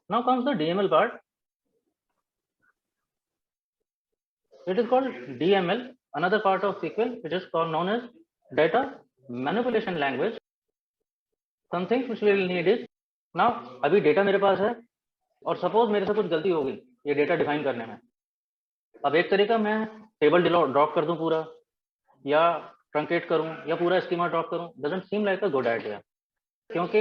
Now comes the DML part. It is called DML, another part of SQL, which is called known as data manipulation language. Some things which we will need is, now अभी data मेरे पास है और suppose मेरे से कुछ गलती हो गई ये डेटा डिफाइन करने में। अब एक तरीका मैं टेबल ड्रॉप कर दूं पूरा, या ट्रंकेट करूं, या पूरा स्कीमा ड्रॉप करूं, doesn't seem like a good idea, क्योंकि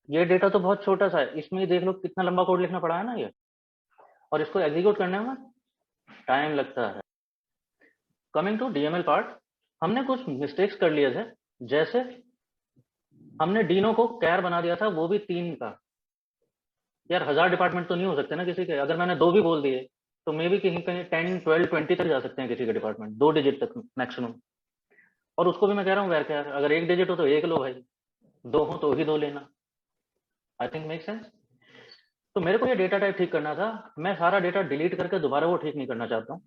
ये डेटा तो बहुत छोटा सा है, इसमें देख लो कितना लंबा कोड लिखना पड़ा है ना ये, और इसको एग्जीक्यूट करने में टाइम लगता है। कमिंग टू डीएमएल पार्ट, हमने कुछ मिस्टेक्स कर लिए थे, जैसे हमने डीनो को कैर बना दिया था, वो भी 3 का। यार 1000 डिपार्टमेंट तो नहीं हो सकते ना किसी के, अगर मैंने 2 भी बोल दिए तो मे भी कहीं कहीं 10, 12, 20 तक जा सकते हैं किसी के डिपार्टमेंट, 2 डिजिट तक मैक्सिमम। और उसको भी मैं कह रहा हूँ वेर कैर, अगर 1 डिजिट हो तो 1 लो भाई, 2 हो तो ही 2 लेना। I think make sense. तो मेरे को ये डेटा टाइप ठीक करना था, मैं सारा डेटा डिलीट करके दोबारा वो ठीक नहीं करना चाहता हूँ,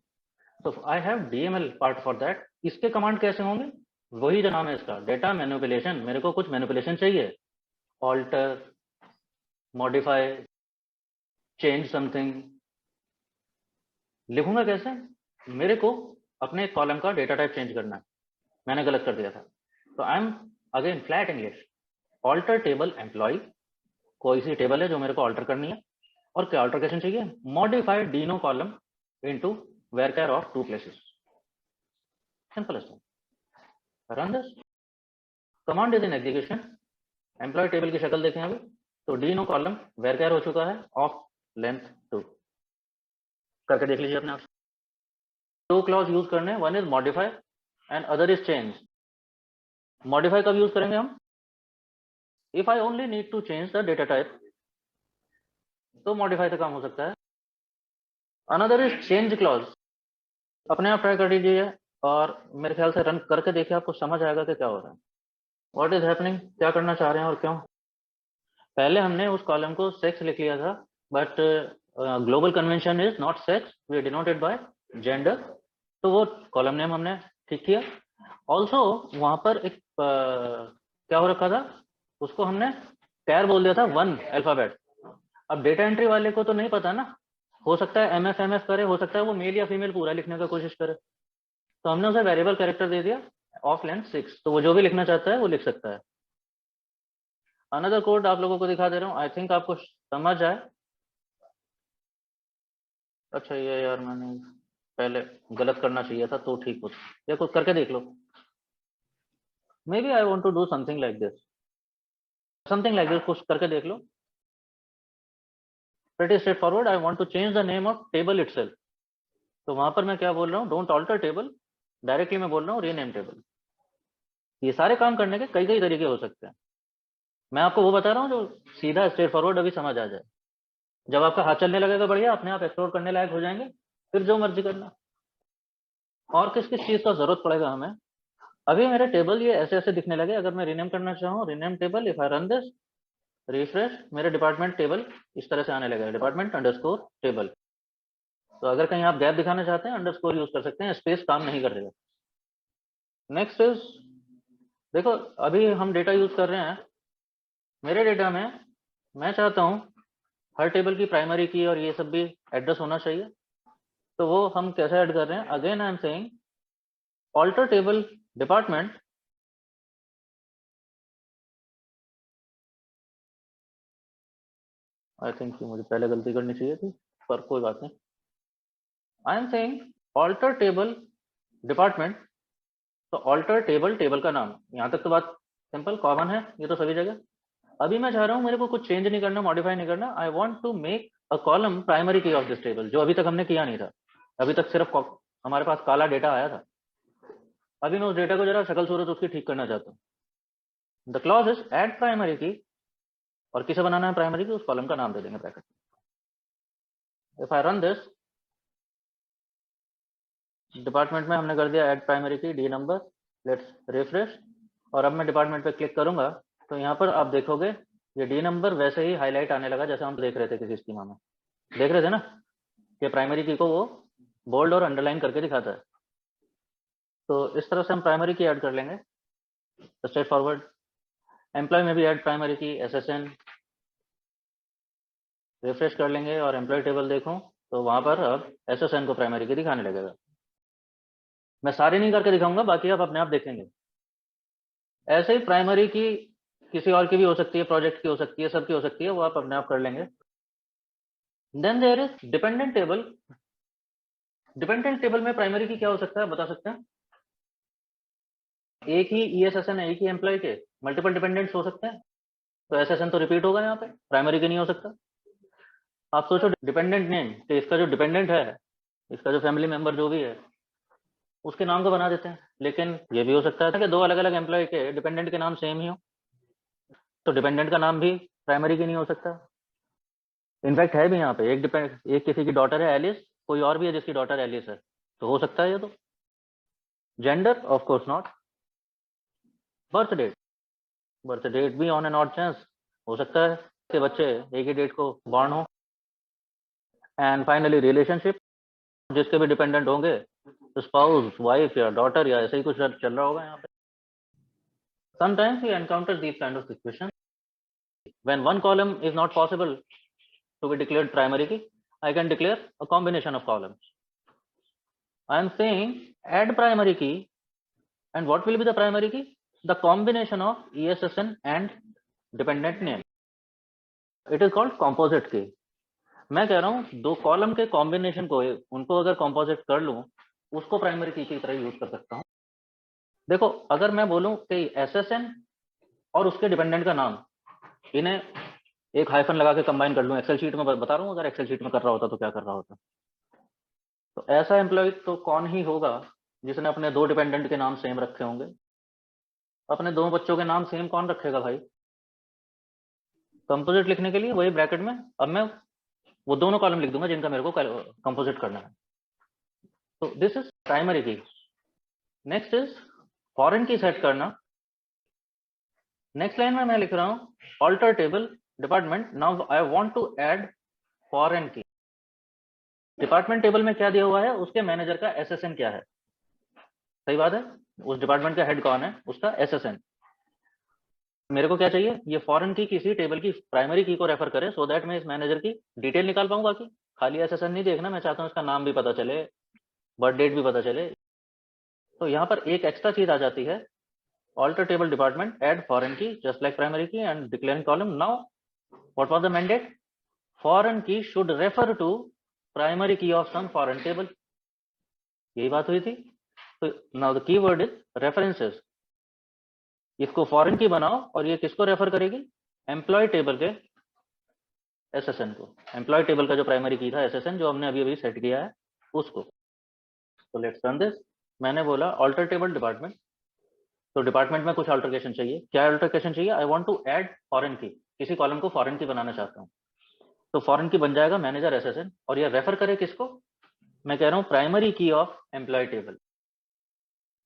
तो I have DML part for that. इसके कमांड कैसे होंगे, वही जो नाम है इसका, डेटा मैनिपुलेशन। मेरे को कुछ मैनिपुलेशन चाहिए, ऑल्टर, मॉडिफाई, चेंज समथिंग। लिखूंगा कैसे, मेरे को अपने कॉलम का डेटा टाइप चेंज करना है, मैंने गलत कर दिया था, तो I am again flat English, alter table employ, कोई सी टेबल है जो मेरे को ऑल्टर करनी है, और क्या ऑल्टरकेशन चाहिए, modify Dino column into varchar of 2 places, simple as that। run this command is in execution। Employ table की शक्ल देखें अभी, तो डीनो कॉलम varchar हो चुका है ऑफ लेंथ 2, करके देख लीजिए अपने आप। 2 क्लॉज यूज करने, one is modify and other is change. Modify कब यूज करेंगे हम, if I only need to change the data type, तो मॉडिफाई से काम हो सकता है। अनदर इज चेंज क्लॉज, अपने आप ट्राई कर लीजिए और मेरे ख्याल से रन करके देखिए, आपको समझ आएगा कि क्या हो रहा है, व्हाट इज हैपनिंग, क्या करना चाह रहे हैं और क्यों। पहले हमने उस कॉलम को सेक्स लिख लिया था, but global convention is not sex, we denoted by gender, तो वो कॉलम नेम हमने ठीक किया। ऑल्सो वहां पर एक क्या हो रखा था, उसको हमने कैर बोल दिया था 1 अल्फाबेट। अब डेटा एंट्री वाले को तो नहीं पता ना, हो सकता है एमएफ करे, हो सकता है वो मेल या फीमेल पूरा लिखने का कोशिश करे, तो हमने उसे वेरिएबल कैरेक्टर दे दिया ऑफ लेंथ 6, तो वो जो भी लिखना चाहता है वो लिख सकता है। अनदर कोड आप लोगों को दिखा दे रहा हूँ, आई थिंक आपको समझ आए। अच्छा ये यार मैंने पहले गलत करना चाहिए था, तो ठीक हो, ये कुछ करके देख लो। May be I want to do something like this, कुछ करके देख लो। Pretty straightforward, I want to change the name of table itself, तो वहां पर मैं क्या बोल रहा हूँ, डोंट ऑल्टर टेबल, डायरेक्टली मैं बोल रहा हूँ रीनेम टेबल। ये सारे काम करने के कई कई तरीके हो सकते हैं, मैं आपको वो बता रहा हूँ जो सीधा स्ट्रेट फॉरवर्ड अभी समझ आ जाए। जब आपका हाथ चलने लगेगा बढ़िया, अपने आप एक्सप्लोर करने लायक हो जाएंगे, फिर जो मर्जी करना। और किस किस चीज का जरूरत पड़ेगा हमें, अभी मेरे टेबल ये ऐसे ऐसे दिखने लगे, अगर मैं रीनेम करना चाहूँ, rename table, if I run this refresh, मेरे डिपार्टमेंट टेबल इस तरह से आने लगेगा, डिपार्टमेंट अंडरस्कोर टेबल। तो अगर कहीं आप गैप दिखाना चाहते हैं, अंडरस्कोर यूज कर सकते हैं, स्पेस काम नहीं कर देगा। नेक्स्ट इज, देखो अभी हम डेटा यूज कर रहे हैं, मेरे डेटा में मैं चाहता हूँ हर टेबल की प्राइमरी की और ये सब भी एड्रेस होना चाहिए, तो वो हम कैसे ऐड कर रहे हैं, again I am saying alter table department, I think मुझे पहले गलती करनी चाहिए थी, पर कोई बात नहीं। I am saying alter table department, तो ऑल्टर टेबल, टेबल का नाम, यहाँ तक तो बात सिंपल कॉमन है, ये तो सभी जगह। अभी मैं चाह रहा हूँ मेरे को कुछ चेंज नहीं करना, मॉडिफाई नहीं करना, I want to make a column primary key of this table, जो अभी तक हमने किया नहीं था, अभी तक सिर्फ हमारे पास काला डेटा आया था। अभी मैं उस डेटा को जरा शक्ल सूरत उसकी ठीक करना चाहता हूँ। The clause is add primary key, और किसे बनाना है प्राइमरी की, उस कॉलम का नाम दे देंगे bracket. If I run this, department में हमने कर दिया ऐड प्राइमरी की डी नंबर, लेट्स रिफ्रेश, और अब मैं डिपार्टमेंट पे क्लिक करूंगा तो यहाँ पर आप देखोगे ये डी नंबर वैसे ही हाईलाइट आने लगा जैसे हम देख रहे थे किसी स्कीमा में, देख रहे थे ना कि प्राइमरी की को वो बोल्ड और अंडरलाइन करके दिखाता है। तो इस तरह से हम प्राइमरी की ऐड कर लेंगे, स्ट्रेट फॉरवर्ड। एम्प्लॉय में भी ऐड प्राइमरी की, एसएसएन, रिफ्रेश कर लेंगे और एम्प्लॉय टेबल देखूं तो वहां पर अब एसएसएन को प्राइमरी की दिखाने लगेगा। मैं सारे नहीं करके दिखाऊंगा, बाकी आप अपने आप देखेंगे। ऐसे ही प्राइमरी की किसी और की भी हो सकती है, प्रोजेक्ट की हो सकती है, सबकी हो सकती है, वो आप अपने आप कर लेंगे। Then there is dependent table. Dependent table में प्राइमरी की क्या हो सकता है, बता सकते हैं? एक ही ईएसएसएन एक ही एम्प्लॉय के मल्टीपल डिपेंडेंट्स हो सकते हैं, तो एसएसएन तो रिपीट होगा यहाँ पे, प्राइमरी के नहीं हो सकता। आप सोचो डिपेंडेंट नेम, तो इसका जो डिपेंडेंट है, इसका जो फैमिली मेंबर जो भी है, उसके नाम को बना देते हैं। लेकिन ये भी हो सकता है कि दो अलग अलग एम्प्लॉय के डिपेंडेंट के नाम सेम ही हो, तो डिपेंडेंट का नाम भी प्राइमरी की नहीं हो सकता। इनफैक्ट है भी यहाँ पे, एक किसी की डॉटर है एलिस, कोई और भी है जिसकी डॉटर एलिस है, तो हो सकता है ये तो। Gender of course not. Birth date, birth date भी ऑन एन ऑड चांस हो सकता है कि बच्चे एक ही डेट को बॉर्न हो। एंड फाइनली रिलेशनशिप, जिसके भी डिपेंडेंट होंगे, स्पाउस, वाइफ या डॉटर या ऐसे ही कुछ चल रहा होगा यहाँ पे। Sometimes we encounter these kind of situations when one column is not possible to be declared primary key. I can declare a combination of columns. I am saying add primary key, and what will be the primary key? The combination of ESSN and dependent name. It is called composite key. मैं कह रहा हूं दो column के combination को, उनको अगर composite कर लूं, उसको प्राइमरी की तरह यूज कर सकता हूं। देखो, अगर मैं बोलूं कि एसएसएन और उसके डिपेंडेंट का नाम, इन्हें एक हाइफन लगा के कंबाइन कर लूं, एक्सेल शीट में बता रहा हूं, अगर एक्सेल शीट में कर रहा होता तो क्या कर रहा होता। तो ऐसा एम्प्लॉय तो कौन ही होगा जिसने अपने दो डिपेंडेंट के नाम सेम रखे होंगे? अपने दो बच्चों के नाम सेम कौन रखेगा भाई? कंपोजिट लिखने के लिए वही ब्रैकेट में अब मैं वो दोनों कॉलम लिख दूंगा जिनका मेरे को कंपोजिट करना है। तो this is primary key. Next is foreign key set करना। नेक्स्ट लाइन में मैं लिख रहा हूं alter table department, now I want to add foreign key. Department table में क्या दिया हुआ है, उसके मैनेजर का एसएसएन क्या है। सही बात है, उस डिपार्टमेंट का हेड कौन है, उसका एसएसएन। मेरे को क्या चाहिए, ये फॉरेन की किसी टेबल की प्राइमरी की को रेफर करे, सो दैट मैं इस मैनेजर की डिटेल निकाल पाऊंगा। कि खाली एसएसएन नहीं देखना, मैं चाहता हूँ इसका नाम भी पता चले, बर्थ डेट भी पता चले। तो यहाँ पर एक एक्स्ट्रा चीज आ जाती है, alter table department add foreign key just like primary key and declaring column. Now what was the mandate? Foreign key should refer to primary key of some foreign table. यही बात हुई थी। तो now the keyword is references. इसको foreign की बनाओ और ये किसको रेफर करेगी? एम्प्लॉय टेबल के एसएसएन को। एम्प्लॉय टेबल का जो प्राइमरी की था एसएसएन, जो हमने अभी अभी सेट किया है, उसको। तो लेट्स रन दिस। मैंने बोला ऑल्टर टेबल डिपार्टमेंट, तो डिपार्टमेंट में कुछ अल्टरकेशन चाहिए। क्या अल्टरकेशन चाहिए? I want to add foreign key, किसी कॉलम को फॉरेन की बनाना चाहता हूँ। तो फॉरेन की बन जाएगा मैनेजर एसएसएन, और ये रेफर करे किसको? मैं कह रहा हूँ primary key of employ table.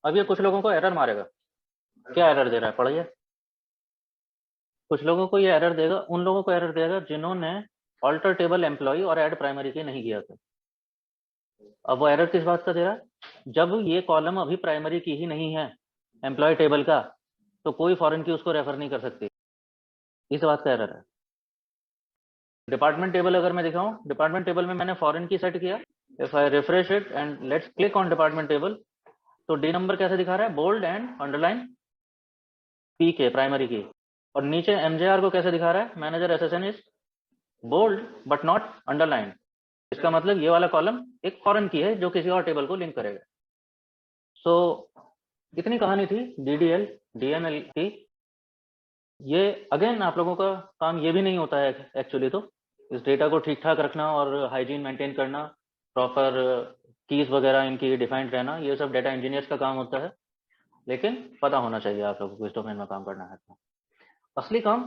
अब ये कुछ लोगों को एरर मारेगा। क्या एरर दे रहा है, पढ़िए। कुछ लोगों को ये एरर देगा, उन लोगों को एरर देगा जिन्होंने ऑल्टर टेबल एम्प्लॉय और ऐड प्राइमरी की नहीं किया था। अब वो एरर किस बात का दे रहा है? जब ये कॉलम अभी प्राइमरी की ही नहीं है एम्प्लॉय टेबल का, तो कोई फॉरेन की उसको रेफर नहीं कर सकती। इस बात का एरर है। डिपार्टमेंट टेबल अगर मैं दिखाऊं, डिपार्टमेंट टेबल में मैंने फॉरेन की सेट किया। If I refresh it and let's click on department table, तो डी नंबर कैसे दिखा रहा है? Bold and underline P K, primary key. और नीचे एमजेआर को कैसे दिखा रहा है? Manager SSN is bold but not underline. इसका मतलब ये वाला कॉलम एक फॉरेन की है जो किसी और टेबल को लिंक करेगा। सो इतनी कहानी थी डीडीएल डीएमएल की। ये अगेन आप लोगों का काम ये भी नहीं होता है एक्चुअली, तो इस डेटा को ठीक ठाक रखना और हाइजीन मेंटेन करना, प्रॉपर कीज वगैरह इनकी डिफाइंड रहना, ये सब डेटा इंजीनियर्स का काम होता है। लेकिन पता होना चाहिए आप लोगों को इस डोमेन में काम करना है तो। असली काम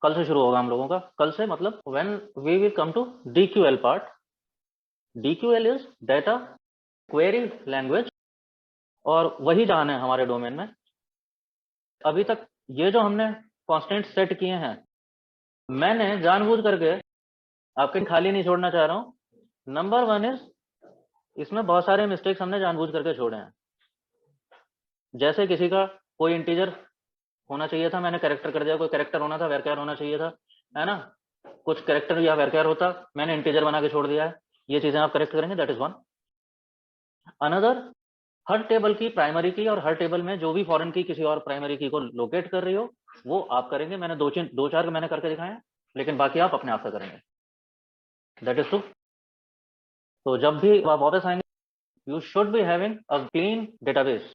कल से शुरू होगा हम लोगों का। कल से मतलब when we will come to DQL part. DQL is data query language, और वही जान है हमारे डोमेन में। अभी तक ये जो हमने कॉन्स्टेंट सेट किए हैं, मैंने जानबूझ करके आपके खाली नहीं छोड़ना चाह रहा हूं। नंबर वन इज, इसमें बहुत सारे मिस्टेक्स हमने जानबूझ करके छोड़े हैं। जैसे किसी का कोई इंटीजर होना चाहिए था, मैंने कैरेक्टर कर दिया। कोई कैरेक्टर होना था, वेरचर होना चाहिए था, है ना? कुछ कैरेक्टर या वेरक्यार होता, मैंने इंटीजर बना के छोड़ दिया है, ये चीजें आप करेक्ट करेंगे, that is one. Another, her table की प्राइमरी की और हर टेबल में जो भी फॉरेन की किसी और प्राइमरी की को लोकेट कर रही हो वो आप करेंगे। मैंने दो चार मैंने करके दिखाए हैं, लेकिन बाकी आप अपने आप से करेंगे, दैट इज ट्रू। तो जब भी आप वापस आएंगे, you should be having a clean database,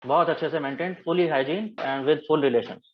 बहुत अच्छे से maintain, fully hygiene and with full relations.